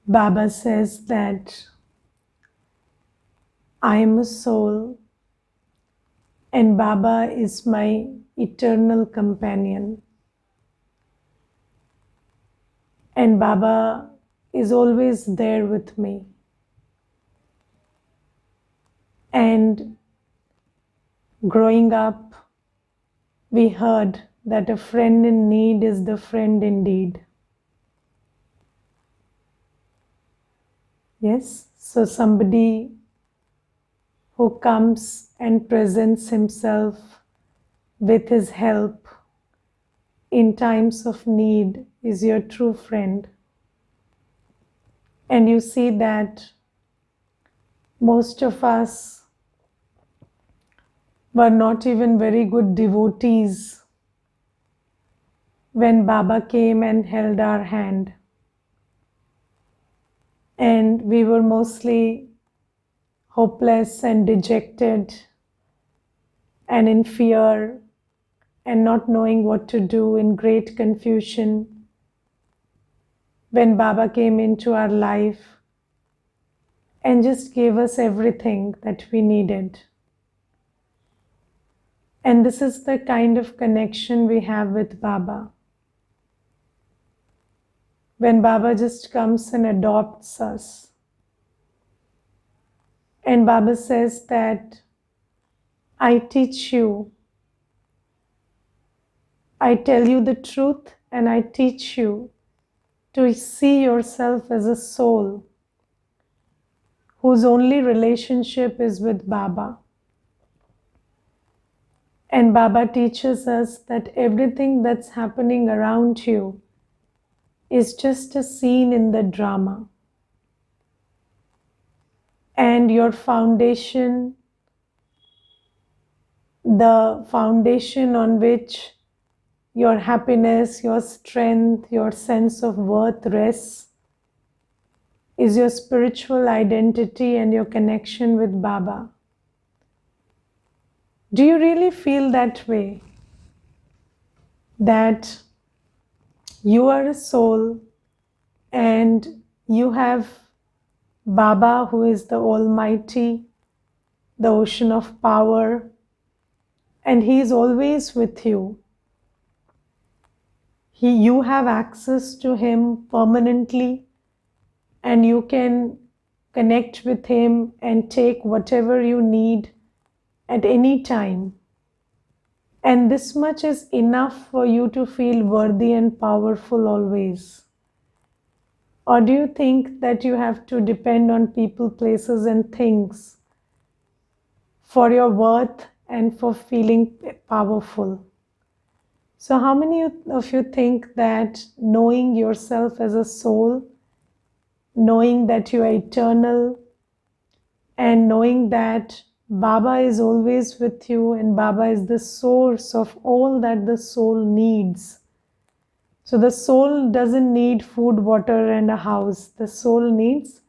Baba says that I am a soul and Baba is my eternal companion. And Baba is always there with me. And growing up, we heard that a friend in need is the friend indeed. Yes, so somebody who comes and presents himself with his help in times of need is your true friend. And you see that most of us were not even very good devotees when Baba came and held our hand. And we were mostly hopeless and dejected and in fear and not knowing what to do, in great confusion. When Baba came into our life and just gave us everything that we needed. And this is the kind of connection we have with Baba. When Baba just comes and adopts us. And Baba says that I teach you, I tell you the truth and I teach you to see yourself as a soul whose only relationship is with Baba. And Baba teaches us that everything that's happening around you is just a scene in the drama. And your foundation, the foundation on which your happiness, your strength, your sense of worth rests, is your spiritual identity and your connection with Baba. Do you really feel that way? That you are a soul and you have Baba, who is the Almighty, the ocean of power, and He is always with you. You have access to Him permanently, and you can connect with Him and take whatever you need at any time. And this much is enough for you to feel worthy and powerful always. Or do you think that you have to depend on people, places, and things for your worth and for feeling powerful? So how many of you think that knowing yourself as a soul, knowing that you are eternal, and knowing that Baba is always with you and Baba is the source of all that the soul needs. So the soul doesn't need food, water, and a house. The soul needs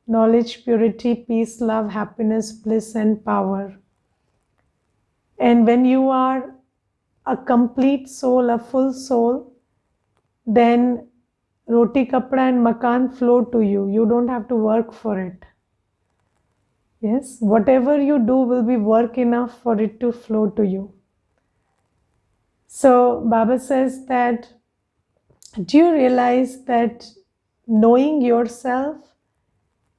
knowledge, purity, peace, love, happiness, bliss, and power. And when you are a complete soul, a full soul, then roti, kapda, and makan flow to you. You don't have to work for it. Yes, whatever you do will be work enough for it to flow to you. So Baba says that, do you realize that knowing yourself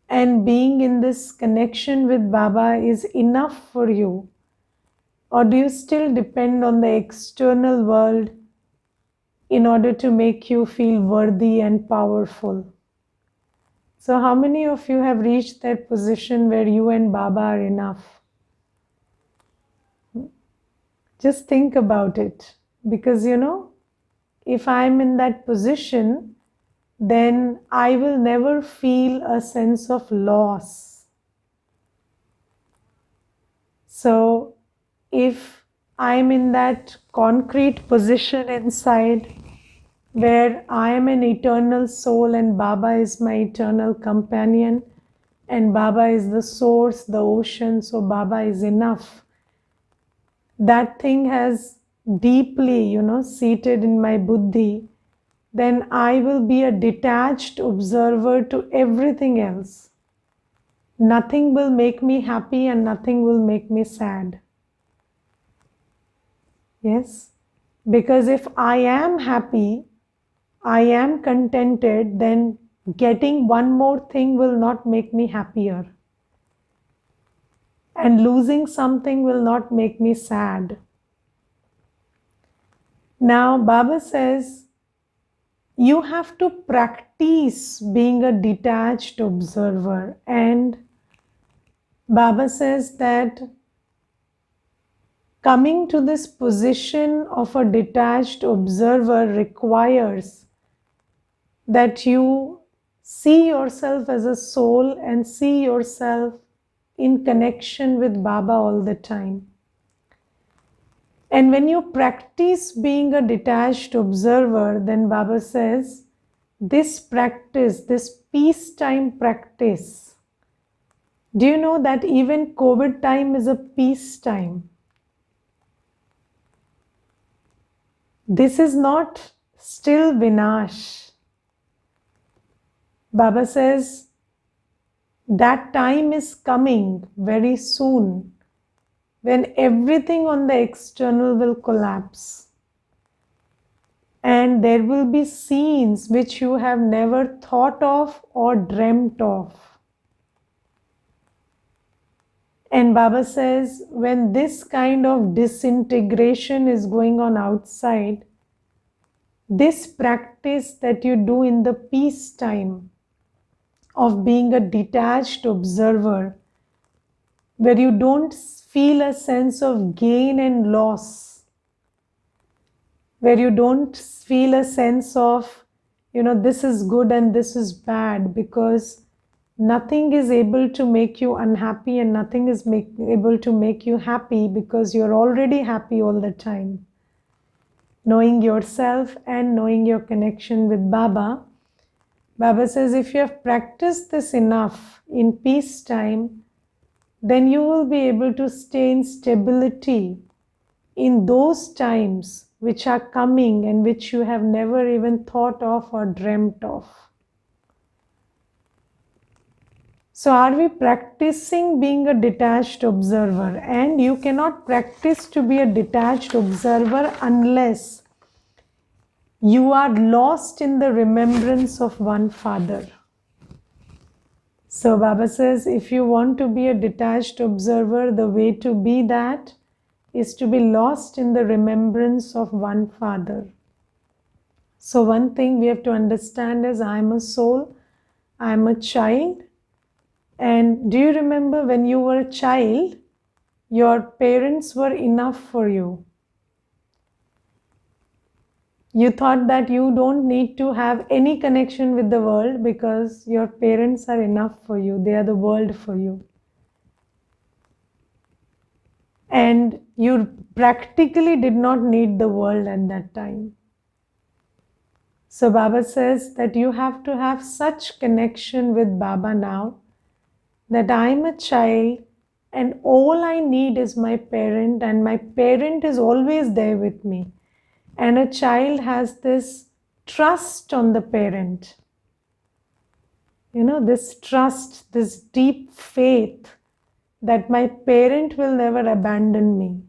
and being in this connection with Baba is enough for you? Or do you still depend on the external world in order to make you feel worthy and powerful? So how many of you have reached that position where you and Baba are enough? Just think about it. Because if I'm in that position, then I will never feel a sense of loss. So if I'm in that concrete position inside where I am an eternal soul and Baba is my eternal companion and Baba is the source, the ocean, so Baba is enough. That thing has deeply, seated in my buddhi, then I will be a detached observer to everything else. Nothing will make me happy and nothing will make me sad. Yes? Because if I am happy, I am contented, then getting one more thing will not make me happier. And losing something will not make me sad. Now, Baba says, you have to practice being a detached observer. And Baba says that coming to this position of a detached observer requires that you see yourself as a soul and see yourself in connection with Baba all the time. And when you practice being a detached observer, then Baba says, this practice, this peacetime practice, do you know that even COVID time is a peace time? This is not still Vinash. Baba says, that time is coming very soon when everything on the external will collapse. And there will be scenes which you have never thought of or dreamt of. And Baba says, when this kind of disintegration is going on outside, this practice that you do in the peace time of being a detached observer, where you don't feel a sense of gain and loss, where you don't feel a sense of, this is good and this is bad, because nothing is able to make you unhappy and nothing is able to make you happy, because you're already happy all the time. Knowing yourself and knowing your connection with Baba, Baba says, if you have practiced this enough in peace time, then you will be able to stay in stability in those times which are coming and which you have never even thought of or dreamt of. So are we practicing being a detached observer? And you cannot practice to be a detached observer unless you are lost in the remembrance of one Father. So Baba says, if you want to be a detached observer, the way to be that is to be lost in the remembrance of one Father. So one thing we have to understand is, I am a soul, I am a child. And do you remember when you were a child, your parents were enough for you? You thought that you don't need to have any connection with the world because your parents are enough for you. They are the world for you. And you practically did not need the world at that time. So Baba says that you have to have such connection with Baba now, that I am a child and all I need is my parent, and my parent is always there with me. And a child has this trust on the parent. This trust, this deep faith that my parent will never abandon me.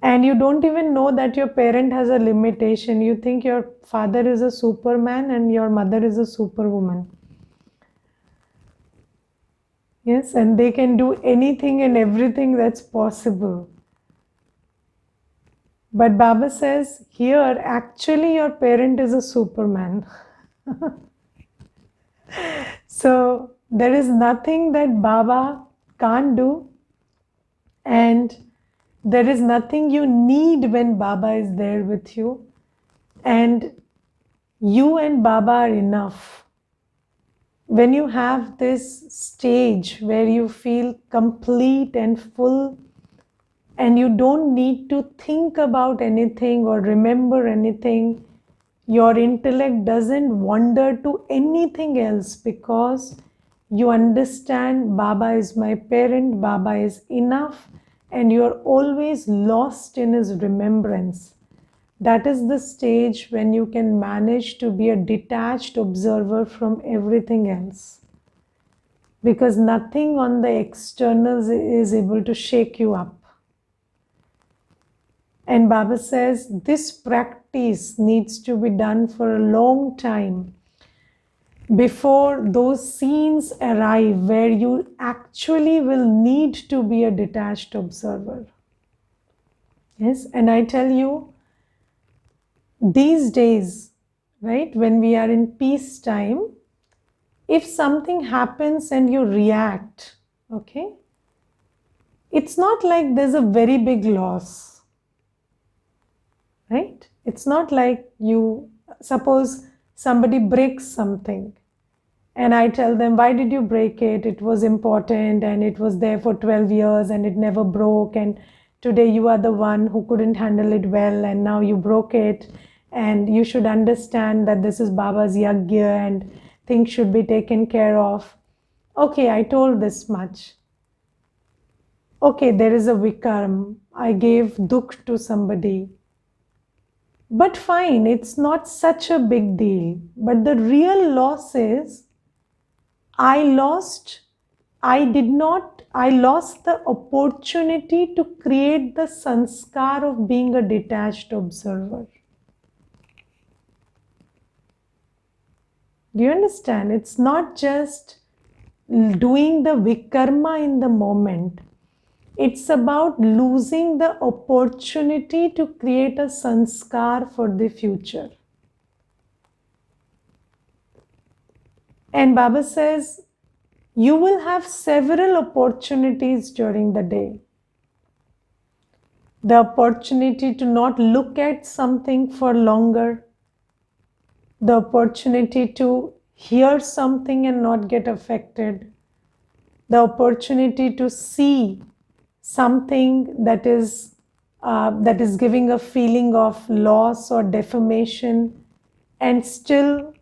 And you don't even know that your parent has a limitation. You think your father is a superman and your mother is a superwoman. Yes, and they can do anything and everything that's possible. But Baba says, here actually your parent is a superman. So there is nothing that Baba can't do, and there is nothing you need when Baba is there with you, and you and Baba are enough. When you have this stage where you feel complete and full, and you don't need to think about anything or remember anything, your intellect doesn't wander to anything else, because you understand Baba is my parent, Baba is enough, and you are always lost in his remembrance. That is the stage when you can manage to be a detached observer from everything else. Because nothing on the externals is able to shake you up. And Baba says this practice needs to be done for a long time before those scenes arrive where you actually will need to be a detached observer. Yes, and I tell you, these days, right, when we are in peace time, if something happens and you react, okay, it's not like there's a very big loss, right? It's not like you, suppose somebody breaks something and I tell them, why did you break it? It was important and it was there for 12 years and it never broke, and today you are the one who couldn't handle it well and now you broke it, and you should understand that this is Baba's yagya and things should be taken care of. Okay, I told this much. Okay, there is a vikarm. I gave dukh to somebody. But fine, it's not such a big deal. But the real loss is I lost the opportunity to create the sanskar of being a detached observer. Do you understand? It's not just doing the vikarma in the moment. It's about losing the opportunity to create a sanskar for the future. And Baba says, you will have several opportunities during the day. The opportunity to not look at something for longer. The opportunity to hear something and not get affected. The opportunity to see something that is giving a feeling of loss or defamation and still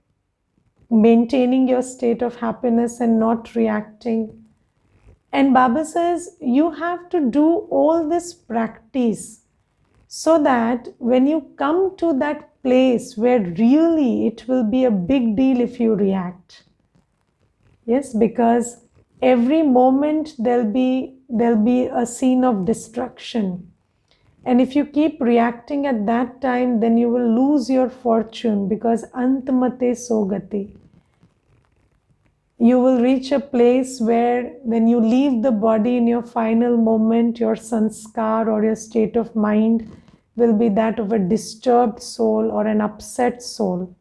maintaining your state of happiness and not reacting. And Baba says you have to do all this practice so that when you come to that place where really it will be a big deal if you react. Yes, because every moment there'll be a scene of destruction. And if you keep reacting at that time, then you will lose your fortune, because antmate sogati. You will reach a place where when you leave the body in your final moment, your sanskar or your state of mind will be that of a disturbed soul or an upset soul.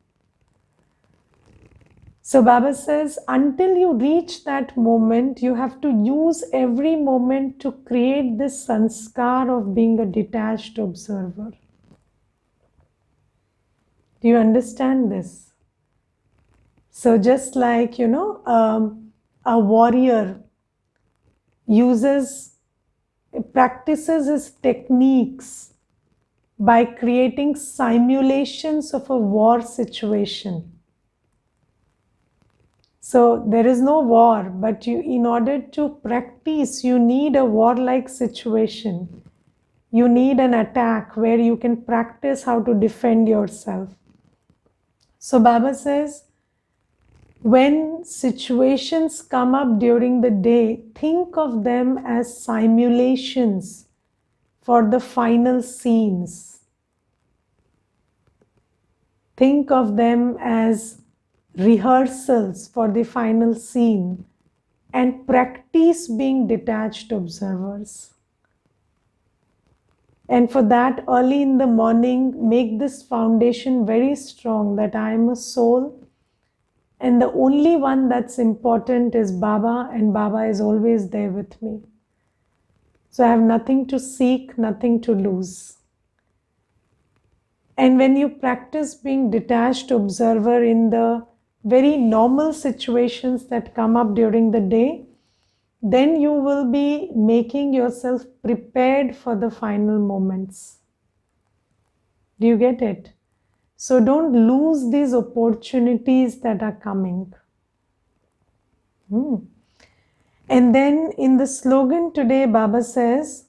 So Baba says, until you reach that moment, you have to use every moment to create this sanskar of being a detached observer. Do you understand this? So just like, a warrior practices his techniques by creating simulations of a war situation. So there is no war, but in order to practice, you need a warlike situation. You need an attack where you can practice how to defend yourself. So Baba says, when situations come up during the day, think of them as simulations for the final scenes. Think of them as rehearsals for the final scene, and practice being detached observers. And for that, early in the morning, make this foundation very strong, that I am a soul and the only one that's important is Baba, and Baba is always there with me. So I have nothing to seek, nothing to lose. And when you practice being detached observer in the very normal situations that come up during the day, then you will be making yourself prepared for the final moments. Do you get it? So don't lose these opportunities that are coming. And then in the slogan today, Baba says,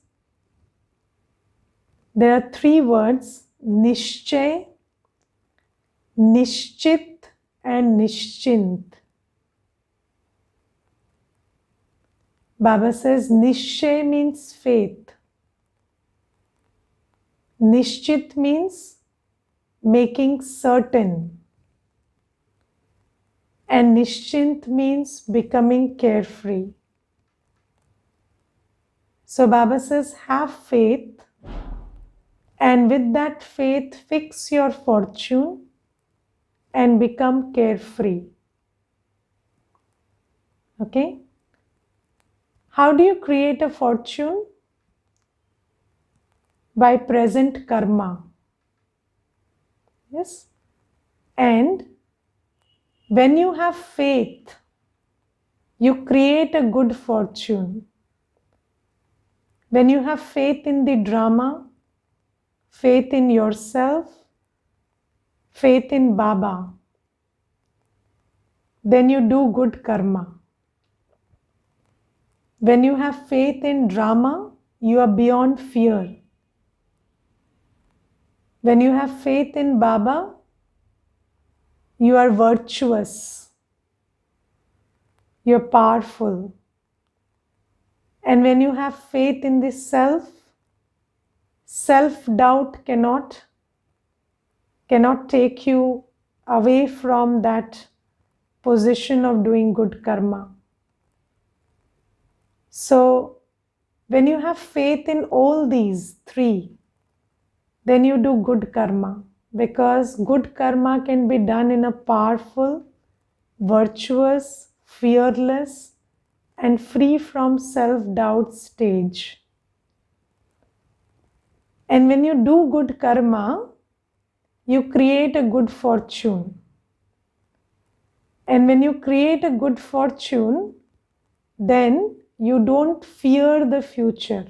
there are 3 words. Nischay, Nischit and Nischint. Baba says Nischay means faith. Nischit means making certain. And Nischint means becoming carefree. So Baba says, have faith, and with that faith, fix your fortune and become carefree. Okay? How do you create a fortune? By present karma. Yes? And when you have faith, you create a good fortune. When you have faith in the drama, faith in yourself, faith in Baba, then you do good karma. When you have faith in drama, you are beyond fear. When you have faith in Baba, you are virtuous. You're powerful. And when you have faith in the self, self-doubt cannot take you away from that position of doing good karma. So, when you have faith in all these three, then you do good karma, because good karma can be done in a powerful, virtuous, fearless, and free from self-doubt stage. And when you do good karma, you create a good fortune. And when you create a good fortune, then you don't fear the future.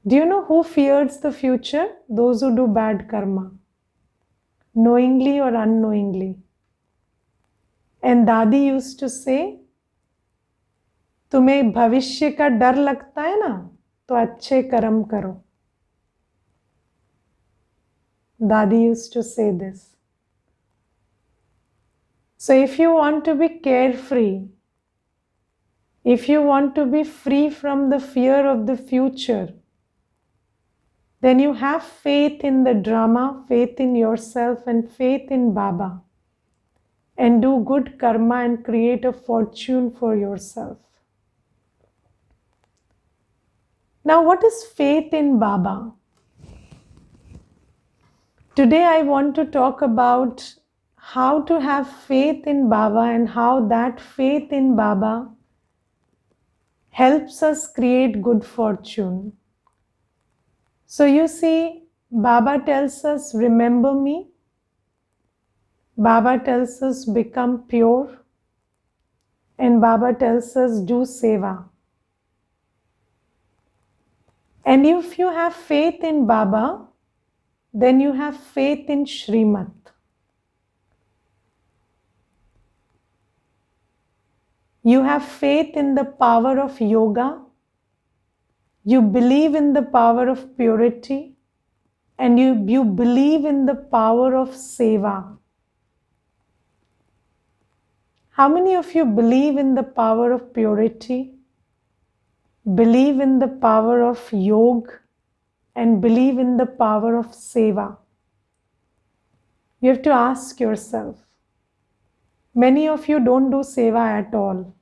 Do you know who fears the future? Those who do bad karma, knowingly or unknowingly. And Dadi used to say, तुम्हें भविष्य का डर लगता है ना, तो अच्छे कर्म करो. Dadi used to say this. So if you want to be carefree, if you want to be free from the fear of the future, then you have faith in the drama, faith in yourself, and faith in Baba, and do good karma and create a fortune for yourself. Now, what is faith in Baba? Today I want to talk about how to have faith in Baba and how that faith in Baba helps us create good fortune. So you see, Baba tells us, remember me. Baba tells us, become pure. And Baba tells us, do seva. And if you have faith in Baba, then you have faith in Shrimat. You have faith in the power of yoga. You believe in the power of purity. And you believe in the power of seva. How many of you believe in the power of purity? Believe in the power of yoga? And believe in the power of seva? You have to ask yourself. Many of you don't do seva at all.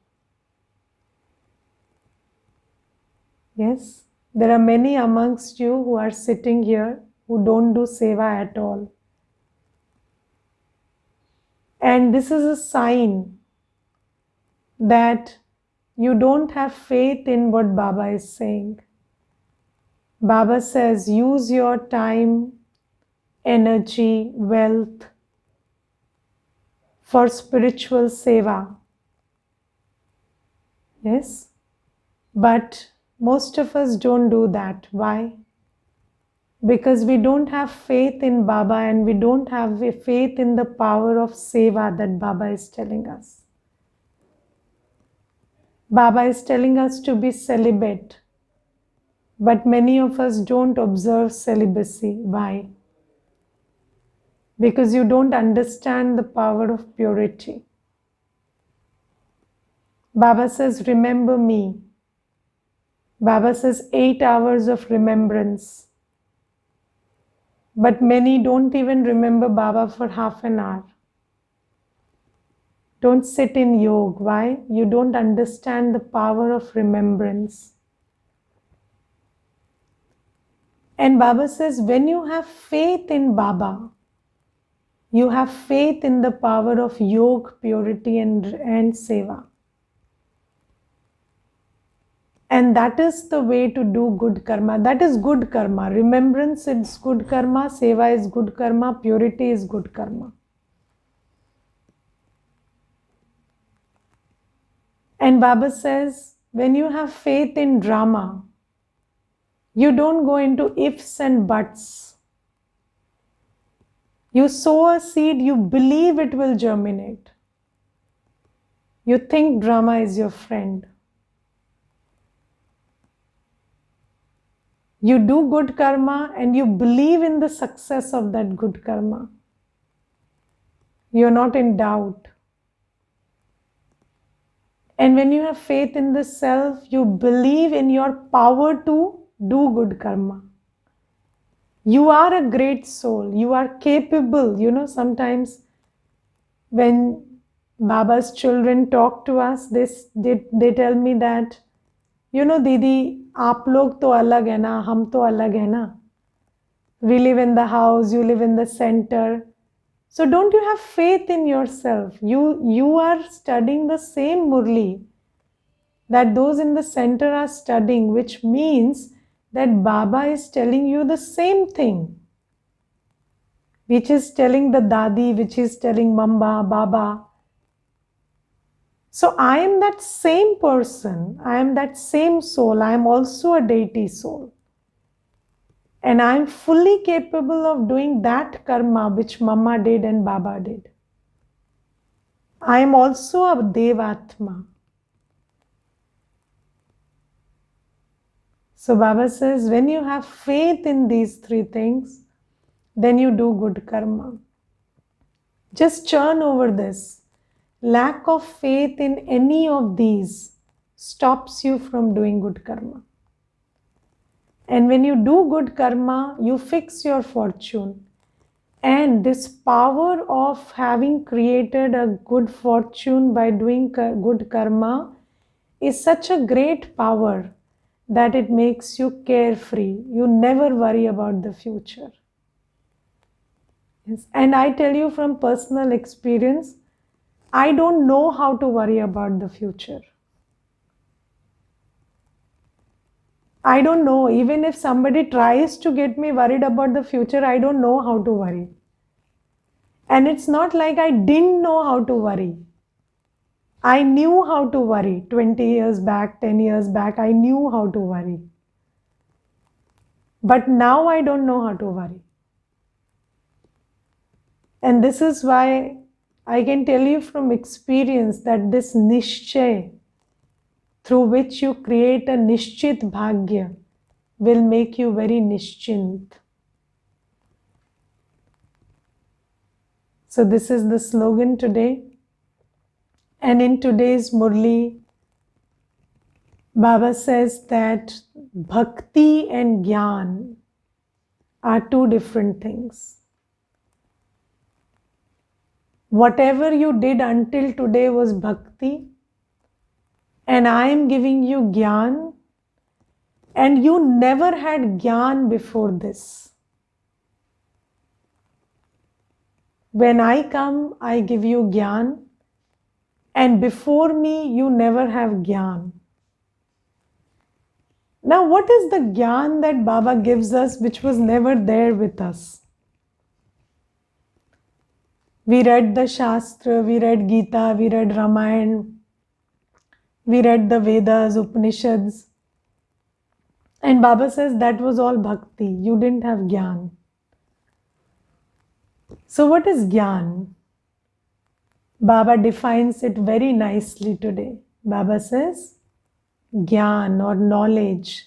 Yes, there are many amongst you who are sitting here who don't do seva at all. And this is a sign that you don't have faith in what Baba is saying. Baba says, use your time, energy, wealth for spiritual seva. Yes, but most of us don't do that. Why? Because we don't have faith in Baba and we don't have a faith in the power of seva that Baba is telling us. Baba is telling us to be celibate. But many of us don't observe celibacy. Why? Because you don't understand the power of purity. Baba says, remember me. Baba says 8 hours of remembrance. But many don't even remember Baba for half an hour. Don't sit in yoga. Why? You don't understand the power of remembrance. And Baba says, when you have faith in Baba, you have faith in the power of yoga, purity and seva. And that is the way to do good karma. That is good karma. Remembrance is good karma. Seva is good karma. Purity is good karma. And Baba says, when you have faith in drama, you don't go into ifs and buts. You sow a seed, you believe it will germinate. You think drama is your friend. You do good karma and you believe in the success of that good karma. You're not in doubt. And when you have faith in the self, you believe in your power to do good karma. You are a great soul. You are capable. Sometimes when Baba's children talk to us, they tell me that, Didi, आप लोग तो अलग है ना, हम तो अलग है ना. We live in the house, you live in the center. So don't you have faith in yourself? You are studying the same Murli that those in the center are studying, which means that Baba is telling you the same thing, which is telling the Dadi, which is telling Mamba, Baba. So I am that same person, I am that same soul, I am also a deity soul. And I am fully capable of doing that karma which Mama did and Baba did. I am also a Devatma. So Baba says, when you have faith in these three things, then you do good karma. Just churn over this. Lack of faith in any of these stops you from doing good karma. And when you do good karma, you fix your fortune. And this power of having created a good fortune by doing good karma is such a great power that it makes you carefree. You never worry about the future. Yes. And I tell you from personal experience, I don't know how to worry about the future. I don't know. Even if somebody tries to get me worried about the future, I don't know how to worry. And it's not like I didn't know how to worry. I knew how to worry 20 years back, 10 years back. I knew how to worry. But now I don't know how to worry. And this is why I can tell you from experience that this Nischay, through which you create a Nischit Bhagya, will make you very Nischint. So this is the slogan today. And in today's Murli, Baba says that Bhakti and Gyan are two different things. Whatever you did until today was Bhakti, and I am giving you Gyan, and you never had Gyan before this. When I come, I give you Gyan, and before me, you never have Gyan. Now, what is the Gyan that Baba gives us which was never there with us? We read the Shastra, we read Gita, we read Ramayana, we read the Vedas, Upanishads. And Baba says that was all Bhakti. You didn't have Gyan. So what is Gyan? Baba defines it very nicely today. Baba says, Gyan or knowledge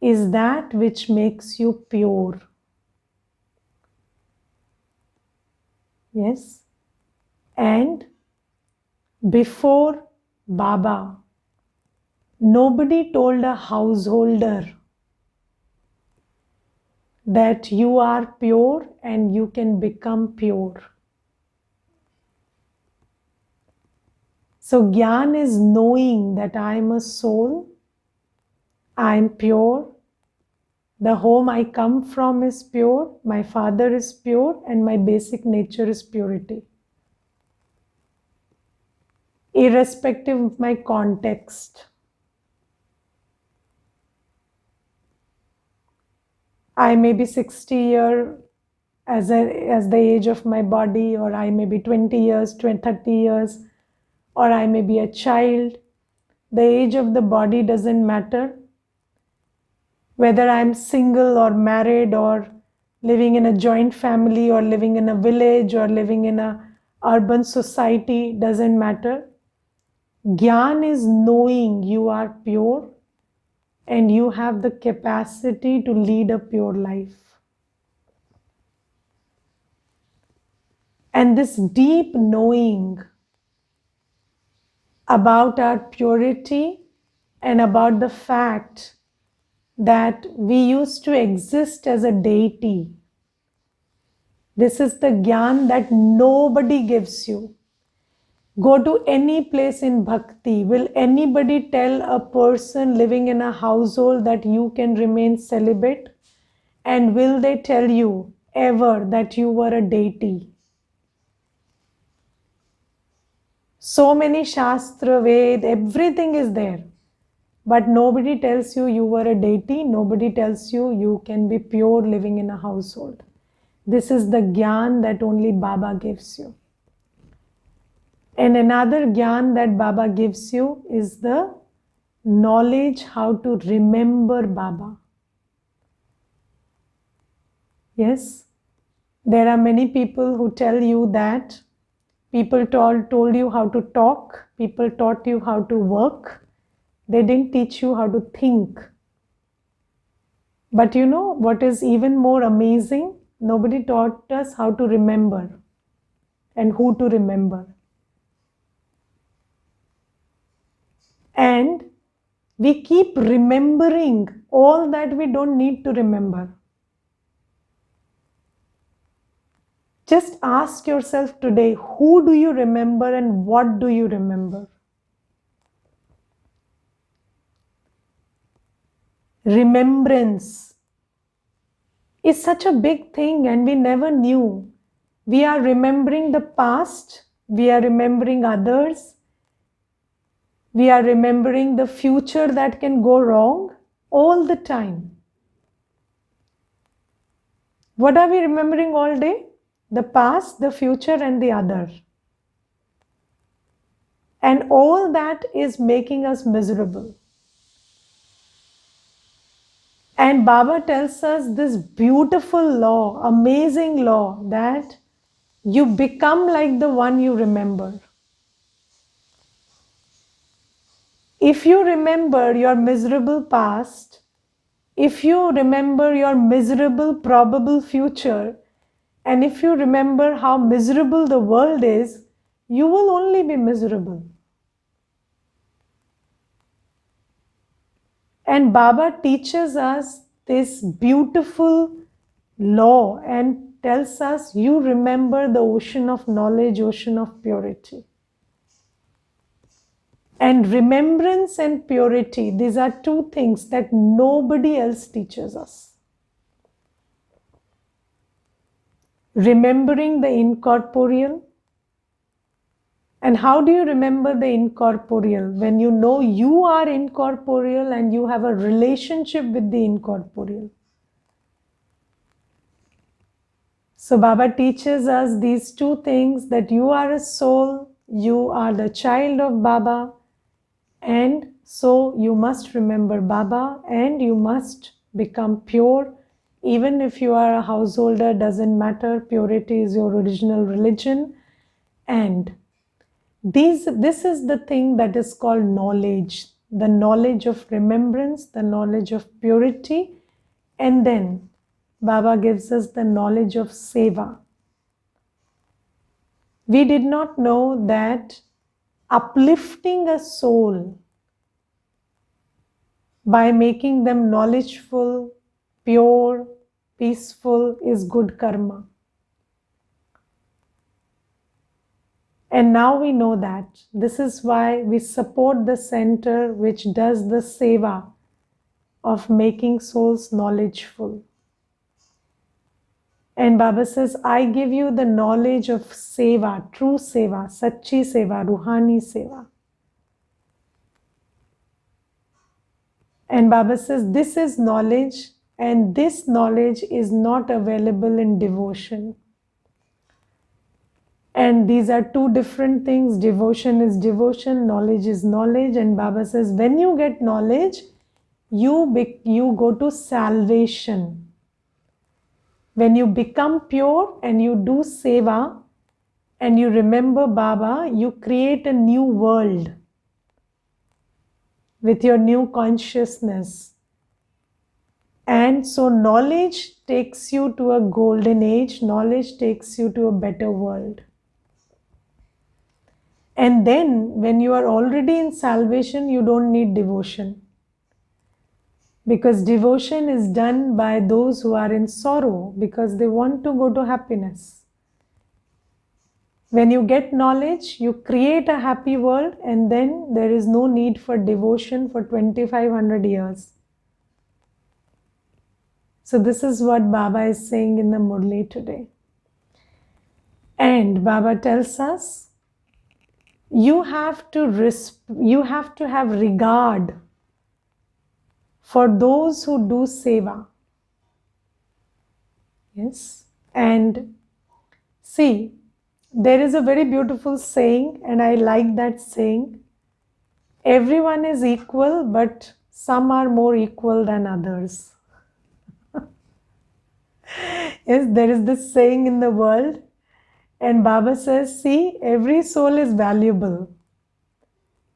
is that which makes you pure. Yes? And before Baba, nobody told a householder that you are pure and you can become pure. So Gyan is knowing that I am a soul, I am pure, the home I come from is pure, my father is pure, and my basic nature is purity. Irrespective of my context. I may be 60 years as the age of my body, or I may be 20 years, 30 years, or I may be a child. The age of the body doesn't matter. Whether I'm single or married or living in a joint family or living in a village or living in a urban society, doesn't matter. Gyan is knowing you are pure and you have the capacity to lead a pure life. And this deep knowing about our purity and about the fact that we used to exist as a deity. This is the Gyan that nobody gives you. Go to any place in bhakti. Will anybody tell a person living in a household that you can remain celibate? And will they tell you ever that you were a deity? So many Shastra, Ved, everything is there. But nobody tells you you were a deity. Nobody tells you you can be pure living in a household. This is the Gyan that only Baba gives you. And another Gyan that Baba gives you is the knowledge how to remember Baba. Yes, there are many people who tell you that people told you how to talk, people taught you how to work, they didn't teach you how to think. But you know what is even more amazing? Nobody taught us how to remember and who to remember. And we keep remembering all that we don't need to remember. Just ask yourself today, who do you remember and what do you remember? Remembrance is such a big thing and we never knew. We are remembering the past, we are remembering others, we are remembering the future that can go wrong all the time. What are we remembering all day? The past, the future, and the other. And all that is making us miserable. And Baba tells us this beautiful law, amazing law, that you become like the one you remember. If you remember your miserable past, if you remember your miserable probable future, and if you remember how miserable the world is, you will only be miserable. And Baba teaches us this beautiful law and tells us, you remember the ocean of knowledge, ocean of purity. And remembrance and purity, these are two things that nobody else teaches us. Remembering the incorporeal. And how do you remember the incorporeal? When you know you are incorporeal and you have a relationship with the incorporeal. So Baba teaches us these two things, that you are a soul, you are the child of Baba, and so you must remember Baba and you must become pure. Even if you are a householder, doesn't matter, purity is your original religion. And this is the thing that is called knowledge. the knowledge of remembrance, the knowledge of purity, and then Baba gives us the knowledge of seva. We did not know that uplifting a soul by making them knowledgeful, pure, peaceful is good karma. And now we know that. This is why we support the center which does the seva of making souls knowledgeful. And Baba says, I give you the knowledge of seva, true seva, sachi seva, ruhani seva. And Baba says, this is knowledge, and this knowledge is not available in devotion. And these are two different things. Devotion is devotion, knowledge is knowledge. And Baba says, when you get knowledge, you go to salvation. When you become pure and you do seva and you remember Baba, you create a new world with your new consciousness. And so knowledge takes you to a golden age, knowledge takes you to a better world. And then when you are already in salvation, you don't need devotion. Because devotion is done by those who are in sorrow because they want to go to happiness. When you get knowledge, you create a happy world, and then there is no need for devotion for 2500 years. So this is what Baba is saying in the Murli today. And Baba tells us, you have to have regard for those who do seva. Yes. And see, there is a very beautiful saying, and I like that saying. Everyone is equal, but some are more equal than others. Yes, there is this saying in the world, and Baba says, see, every soul is valuable.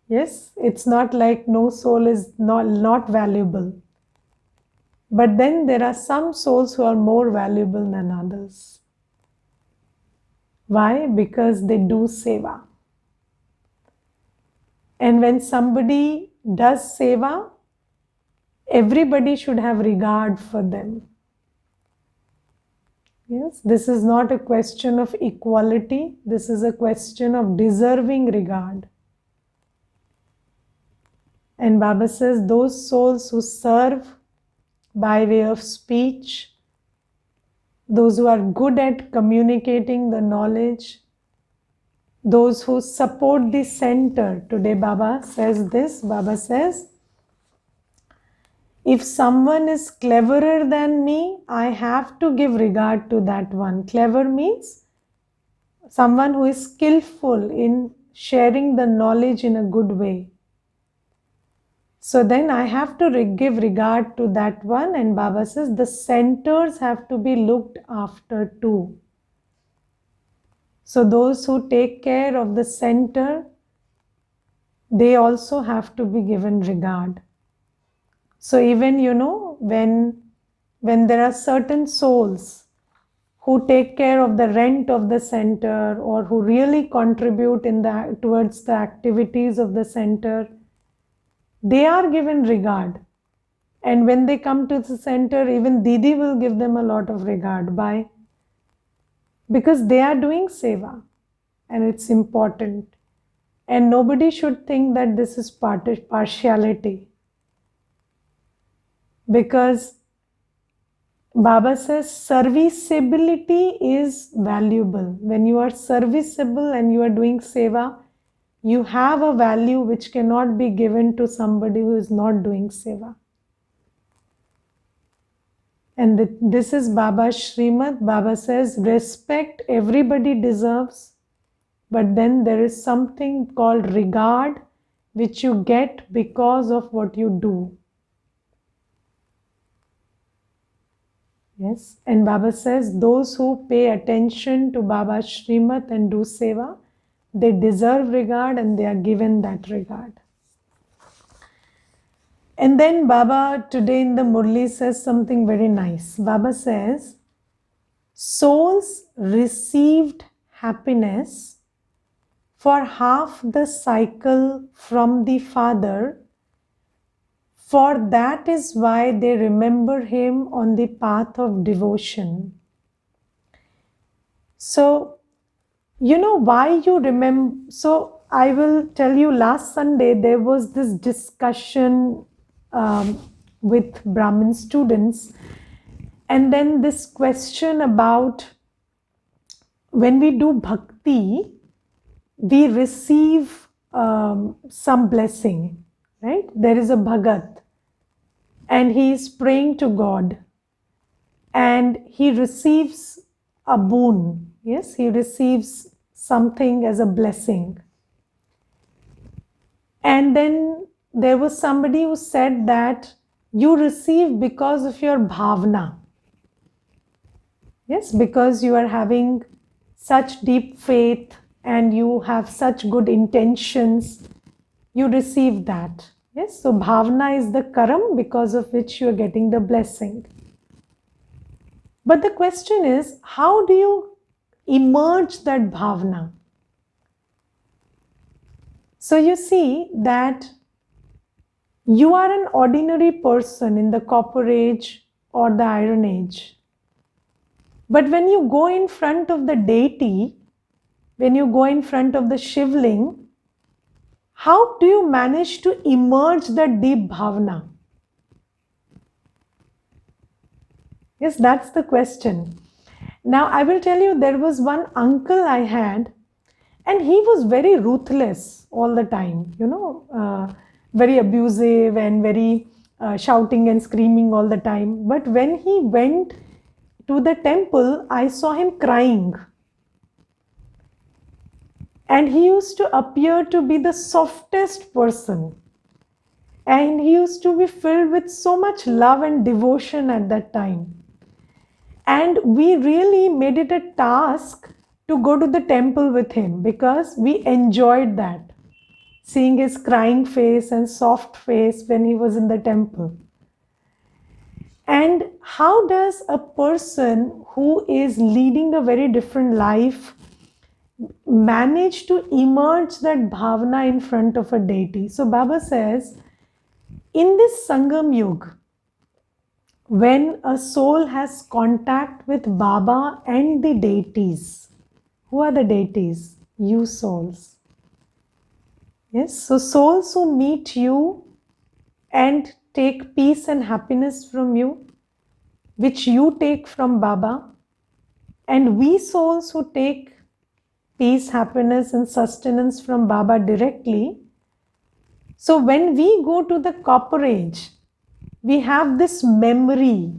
Yes, it's not like no soul is not valuable. But then there are some souls who are more valuable than others. Why? Because they do seva. And when somebody does seva, everybody should have regard for them. Yes, this is not a question of equality. This is a question of deserving regard. And Baba says, those souls who serve by way of speech, those who are good at communicating the knowledge, those who support the center. Today Baba says this, Baba says, if someone is cleverer than me, I have to give regard to that one. Clever means someone who is skillful in sharing the knowledge in a good way. So then I have to give regard to that one, and Baba says the centers have to be looked after too. So those who take care of the center, they also have to be given regard. So even, when there are certain souls who take care of the rent of the center or who really contribute towards the activities of the center, they are given regard. And when they come to the center, even Didi will give them a lot of regard. Why? Because they are doing seva and it's important. And nobody should think that this is partiality. Because Baba says serviceability is valuable. When you are serviceable and you are doing seva, you have a value which cannot be given to somebody who is not doing seva. And this is Baba's Srimad. Baba says respect everybody deserves, but then there is something called regard which you get because of what you do. Yes, and Baba says those who pay attention to Baba's Srimad and do seva, they deserve regard and they are given that regard. And then Baba today in the Murli says something very nice. Baba says, souls received happiness for half the cycle from the Father, for that is why they remember him on the path of devotion. So, you know why you remember. So, I will tell you, last Sunday there was this discussion with Brahmin students, and then this question about when we do bhakti, we receive some blessing, right? There is a bhagat and he is praying to God and he receives a boon. Yes, he receives something as a blessing. And then there was somebody who said that you receive because of your bhavna. Yes, because you are having such deep faith and you have such good intentions, you receive that. Yes, so bhavna is the karam because of which you are getting the blessing. But the question is, how do you emerge that bhavna? So you see that you are an ordinary person in the copper age or the iron age. But when you go in front of the deity, when you go in front of the Shivling, how do you manage to emerge that deep bhavna? Yes, that's the question. Now, I will tell you, there was one uncle I had, and he was very ruthless all the time, very abusive and very shouting and screaming all the time. But when he went to the temple, I saw him crying. And he used to appear to be the softest person. And he used to be filled with so much love and devotion at that time. And we really made it a task to go to the temple with him because we enjoyed that. Seeing his crying face and soft face when he was in the temple. And how does a person who is leading a very different life manage to emerge that bhavana in front of a deity? So Baba says, in this Sangam Yuga, when a soul has contact with Baba and the deities, who are the deities? You souls. Yes, so souls who meet you and take peace and happiness from you, which you take from Baba, and we souls who take peace, happiness and sustenance from Baba directly. So when we go to the copper age, we have this memory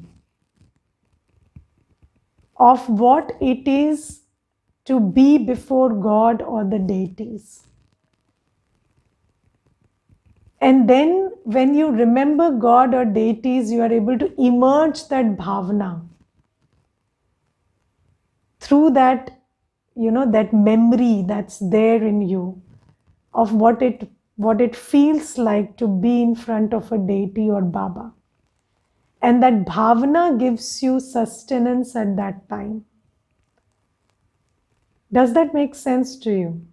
of what it is to be before God or the deities. And then when you remember God or deities, you are able to emerge that bhavana through that, that memory that's there in you of what it feels like to be in front of a deity or Baba. And that bhavana gives you sustenance at that time. Does that make sense to you?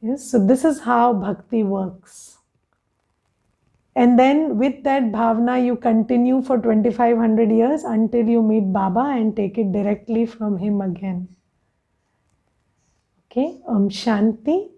Yes, so this is how bhakti works. And then with that bhavana, you continue for 2500 years until you meet Baba and take it directly from him again. Okay, Shanti.